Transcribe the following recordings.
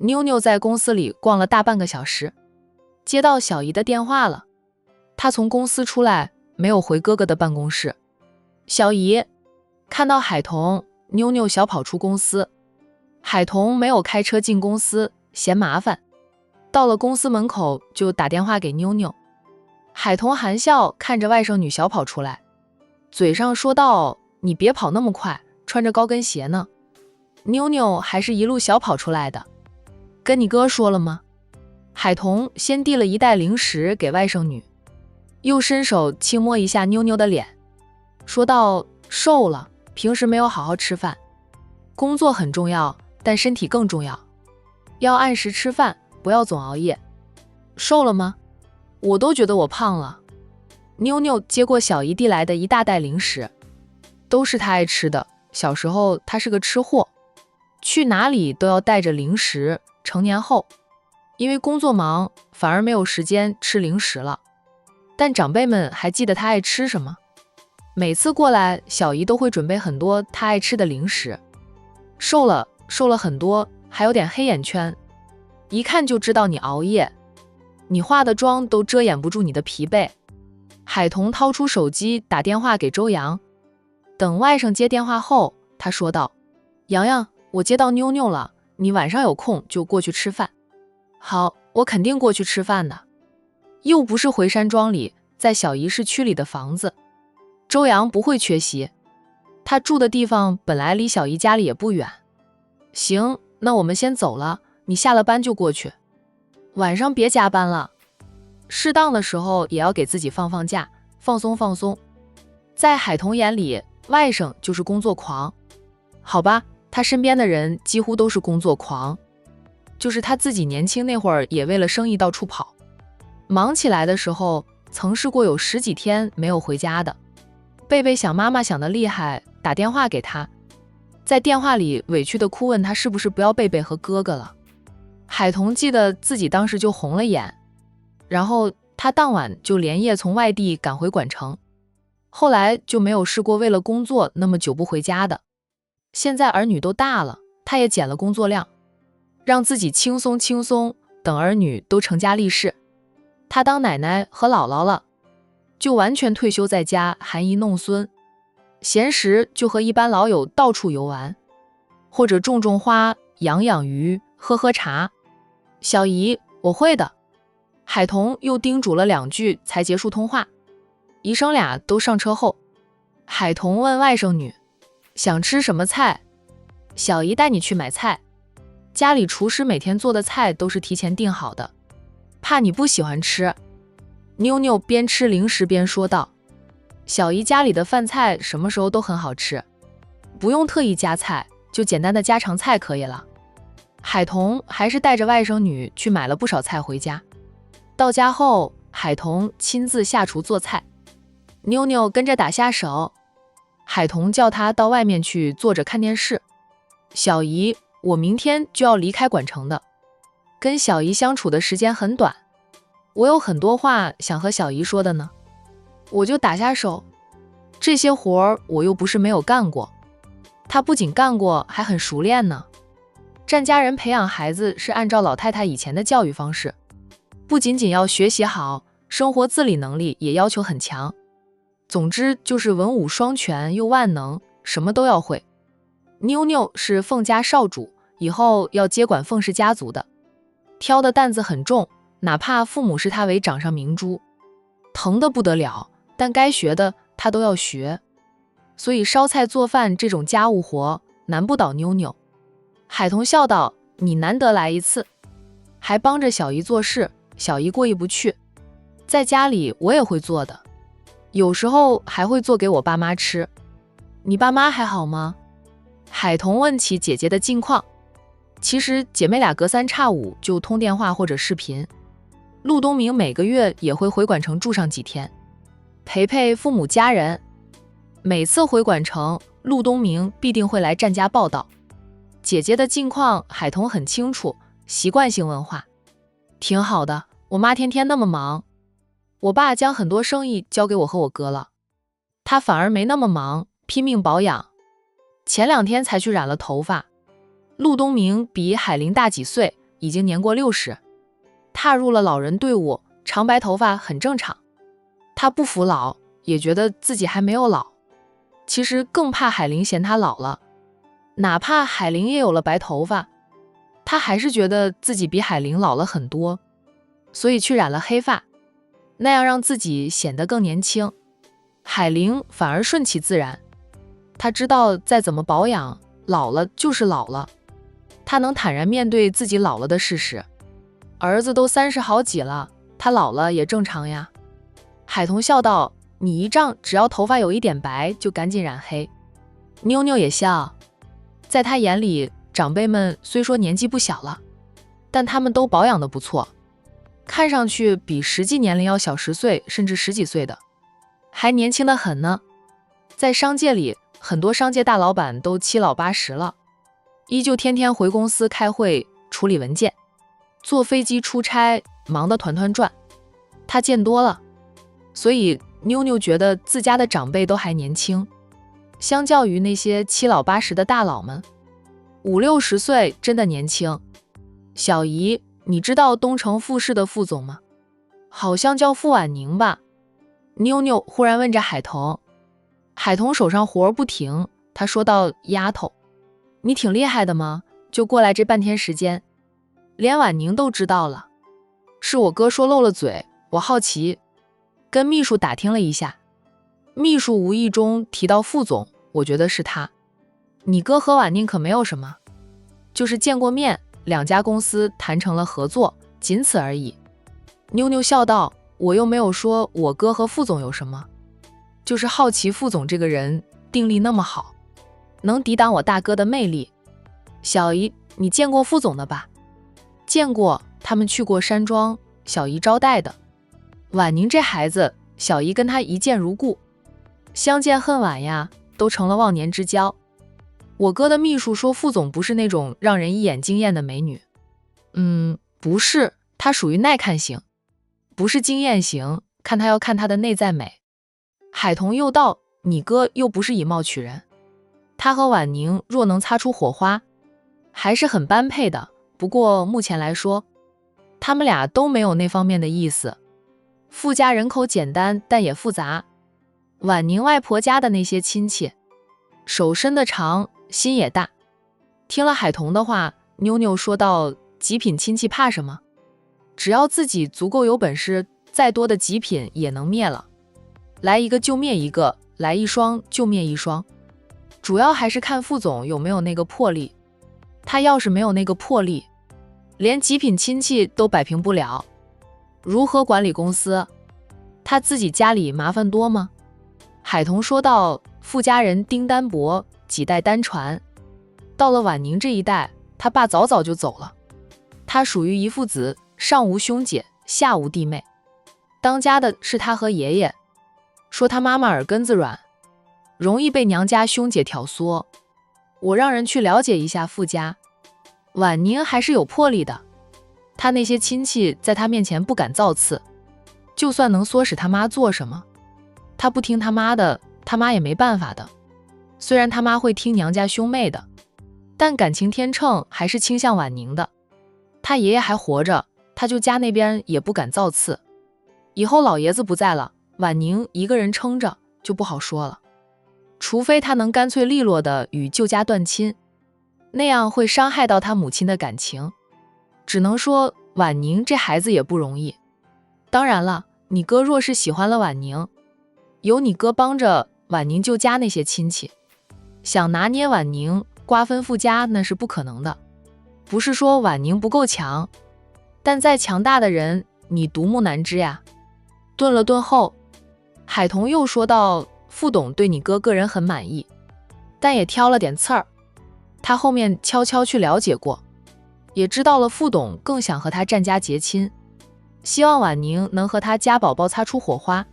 妞妞在公司里逛了大半个小时，接到小姨的电话了。她从公司出来，没有回哥哥的办公室。小姨看到海童，妞妞小跑出公司。海童没有开车进公司，嫌麻烦，到了公司门口就打电话给妞妞。海童含笑看着外甥女小跑出来，嘴上说道：“你别跑那么快，穿着高跟鞋呢。”妞妞还是一路小跑出来的。跟你哥说了吗？海童先递了一袋零食给外甥女，又伸手轻摸一下妞妞的脸，说道：“瘦了，平时没有好好吃饭，工作很重要，但身体更重要，要按时吃饭，不要总熬夜。”瘦了吗？我都觉得我胖了。妞妞接过小姨递来的一大袋零食，都是她爱吃的。小时候她是个吃货，去哪里都要带着零食。成年后，因为工作忙，反而没有时间吃零食了。但长辈们还记得她爱吃什么，每次过来，小姨都会准备很多她爱吃的零食。瘦了很多，还有点黑眼圈，一看就知道你熬夜，你化的妆都遮掩不住你的疲惫。海童掏出手机打电话给周阳，等外甥接电话后，他说道：“洋洋，我接到妞妞了，你晚上有空就过去吃饭。”好，我肯定过去吃饭的。又不是回山庄里，在小姨市区里的房子，周阳不会缺席。他住的地方本来离小姨家里也不远。行，那我们先走了，你下了班就过去。晚上别加班了，适当的时候也要给自己放假，放松放松。在海童眼里，外甥就是工作狂。好吧，他身边的人几乎都是工作狂，就是他自己年轻那会儿也为了生意到处跑，忙起来的时候曾试过有10几天没有回家的。贝贝想妈妈想得厉害，打电话给他，在电话里委屈的哭，问他是不是不要贝贝和哥哥了。海童记得自己当时就红了眼，然后他当晚就连夜从外地赶回管城，后来就没有试过为了工作那么久不回家的。现在儿女都大了，他也减了工作量，让自己轻松，等儿女都成家立室，他当奶奶和姥姥了，就完全退休在家含饴弄孙，闲时就和一般老友到处游玩，或者种花，养鱼，喝茶。小姨，我会的。海童又叮嘱了2句才结束通话。姨甥俩都上车后，海童问外甥女想吃什么菜，小姨带你去买菜，家里厨师每天做的菜都是提前订好的，怕你不喜欢吃。妞妞边吃零食边说道：“小姨家里的饭菜什么时候都很好吃，不用特意加菜，就简单的家常菜可以了。”海童还是带着外甥女去买了不少菜回家。到家后，海童亲自下厨做菜，妞妞跟着打下手。海童叫她到外面去坐着看电视。小姨，我明天就要离开管城的，跟小姨相处的时间很短，我有很多话想和小姨说的呢。我就打下手，这些活儿我又不是没有干过，她不仅干过，还很熟练呢。占家人培养孩子是按照老太太以前的教育方式，不仅仅要学习好，生活自理能力也要求很强。总之就是文武双全又万能，什么都要会。妞妞是凤家少主，以后要接管凤氏家族的，挑的担子很重，哪怕父母视她为掌上明珠，疼得不得了，但该学的她都要学。所以烧菜做饭这种家务活难不倒妞妞。海童笑道：“你难得来一次，还帮着小姨做事，小姨过意不去。在家里我也会做的，有时候还会做给我爸妈吃。你爸妈还好吗？”海童问起姐姐的近况。其实姐妹俩隔3差5就通电话或者视频。陆东明每个月也会回管城住上几天，陪陪父母家人。每次回管城，陆东明必定会来占家报道。姐姐的近况海童很清楚，习惯性问话。挺好的，我妈天天那么忙，我爸将很多生意交给我和我哥了，他反而没那么忙，拼命保养。前2天才去染了头发。陆东明比海玲大几岁，已经年过60，踏入了老人队伍，长白头发很正常。他不服老，也觉得自己还没有老。其实更怕海玲嫌他老了，哪怕海玲也有了白头发，他还是觉得自己比海玲老了很多，所以去染了黑发，那样让自己显得更年轻。海玲反而顺其自然，他知道再怎么保养，老了就是老了，他能坦然面对自己老了的事实。儿子都30好几了，他老了也正常呀。海童笑道，你一仗只要头发有一点白就赶紧染黑。妞妞也笑，在他眼里，长辈们虽说年纪不小了，但他们都保养得不错，看上去比实际年龄要小10岁甚至10几岁的，还年轻得很呢。在商界里，很多商界大老板都7老80了，依旧天天回公司开会处理文件，坐飞机出差忙得团团转，他见多了，所以妞妞觉得自家的长辈都还年轻，相较于那些7老80的大佬们，50、60岁真的年轻。小姨，你知道东城富士的副总吗？好像叫傅婉宁吧？妞妞忽然问着海童。海童手上活不停，他说道，丫头，你挺厉害的吗？就过来这半天时间，连婉宁都知道了。是我哥说漏了嘴，我好奇，跟秘书打听了一下，秘书无意中提到副总，我觉得是他。你哥和婉宁可没有什么，就是见过面，2家公司谈成了合作，仅此而已。妞妞笑道，我又没有说我哥和副总有什么，就是好奇副总这个人定力那么好，能抵挡我大哥的魅力。小姨，你见过副总的吧？见过，他们去过山庄，小姨招待的。婉宁这孩子，小姨跟他一见如故，相见恨晚呀，都成了忘年之交。我哥的秘书说副总不是那种让人一眼惊艳的美女。不是，她属于耐看型，不是惊艳型，看她要看她的内在美。海童又道，你哥又不是以貌取人，他和婉宁若能擦出火花，还是很般配的。不过目前来说，他们俩都没有那方面的意思。傅家人口简单，但也复杂。婉宁外婆家的那些亲戚，手伸得长，心也大。听了海童的话，妞妞说道，极品亲戚怕什么？只要自己足够有本事，再多的极品也能灭了。来一个就灭一个，来一双就灭一双。主要还是看副总有没有那个魄力。他要是没有那个魄力，连极品亲戚都摆平不了，如何管理公司？他自己家里麻烦多吗？海童说道，傅家人丁单薄，几代单传，到了婉宁这一代，他爸早早就走了。他属于一父子，上无兄姐，下无弟妹，当家的是他和爷爷，说他妈妈耳根子软，容易被娘家兄姐挑唆。我让人去了解一下傅家，婉宁还是有魄力的，他那些亲戚在他面前不敢造次，就算能唆使他妈做什么，他不听他妈的，他妈也没办法的。虽然他妈会听娘家兄妹的，但感情天秤还是倾向婉宁的。他爷爷还活着，他舅家那边也不敢造次。以后老爷子不在了，婉宁一个人撑着就不好说了，除非他能干脆利落的与舅家断亲，那样会伤害到他母亲的感情。只能说婉宁这孩子也不容易。当然了，你哥若是喜欢了婉宁，有你哥帮着，婉宁舅家那些亲戚想拿捏婉宁瓜分傅家那是不可能的。不是说婉宁不够强，但再强大的人你独木难支呀。顿了顿后，海童又说道，副董对你哥个人很满意，但也挑了点刺儿。他后面悄悄去了解过，也知道了副董更想和他战家结亲，希望婉宁能和他家宝宝擦出火花。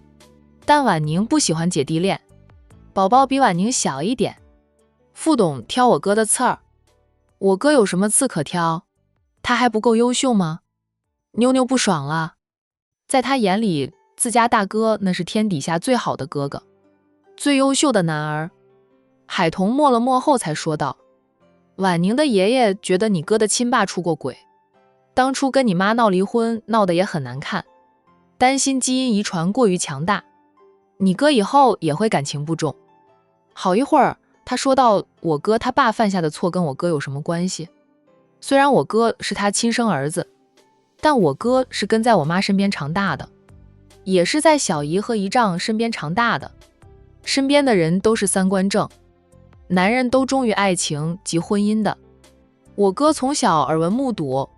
但婉宁不喜欢姐弟恋，宝宝比婉宁小一点，副董挑我哥的刺儿。我哥有什么刺可挑？他还不够优秀吗？妞妞不爽了，在他眼里，自家大哥那是天底下最好的哥哥，最优秀的男儿。海童默了默后才说道，婉宁的爷爷觉得你哥的亲爸出过轨，当初跟你妈闹离婚，闹得也很难看，担心基因遗传过于强大，你哥以后也会感情不重。好一会儿，他说到我哥他爸犯下的错跟我哥有什么关系？虽然我哥是他亲生儿子，但我哥是跟在我妈身边长大的，也是在小姨和姨丈身边长大的，身边的人都是三观正，男人都忠于爱情及婚姻的。我哥从小耳闻目睹，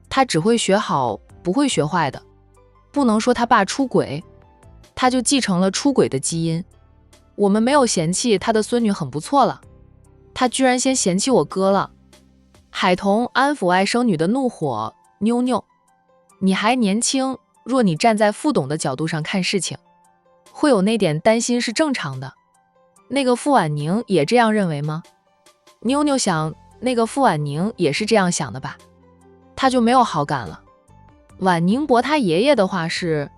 他只会学好，不会学坏的。不能说他爸出轨，他就继承了出轨的基因。我们没有嫌弃他的孙女很不错了，他居然先嫌弃我哥了。海童安抚爱生女的怒火，妞妞，你还年轻，若你站在副董的角度上看事情，会有那点担心是正常的。那个傅婉宁也这样认为吗？妞妞想，那个傅婉宁也是这样想的吧，他就没有好感了。婉宁伯他爷爷的话是，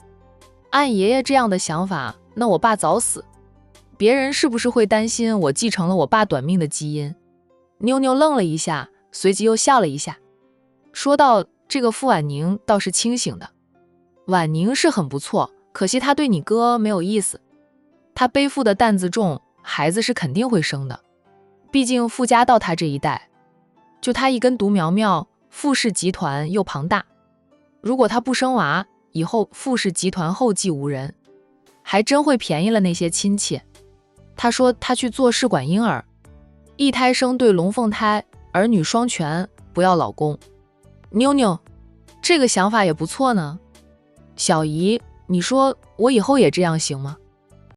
按爷爷这样的想法，那我爸早死，别人是不是会担心我继承了我爸短命的基因？妞妞愣了一下，随即又笑了一下，说道，这个傅婉宁倒是清醒的。婉宁是很不错，可惜他对你哥没有意思，他背负的担子重，孩子是肯定会生的，毕竟傅家到他这一代，就他一根独苗苗，傅氏集团又庞大，如果他不生娃，以后傅氏集团后继无人，还真会便宜了那些亲戚。他说他去做试管婴儿，一胎生对龙凤胎，儿女双全，不要老公。妞妞，这个想法也不错呢。小姨，你说我以后也这样行吗？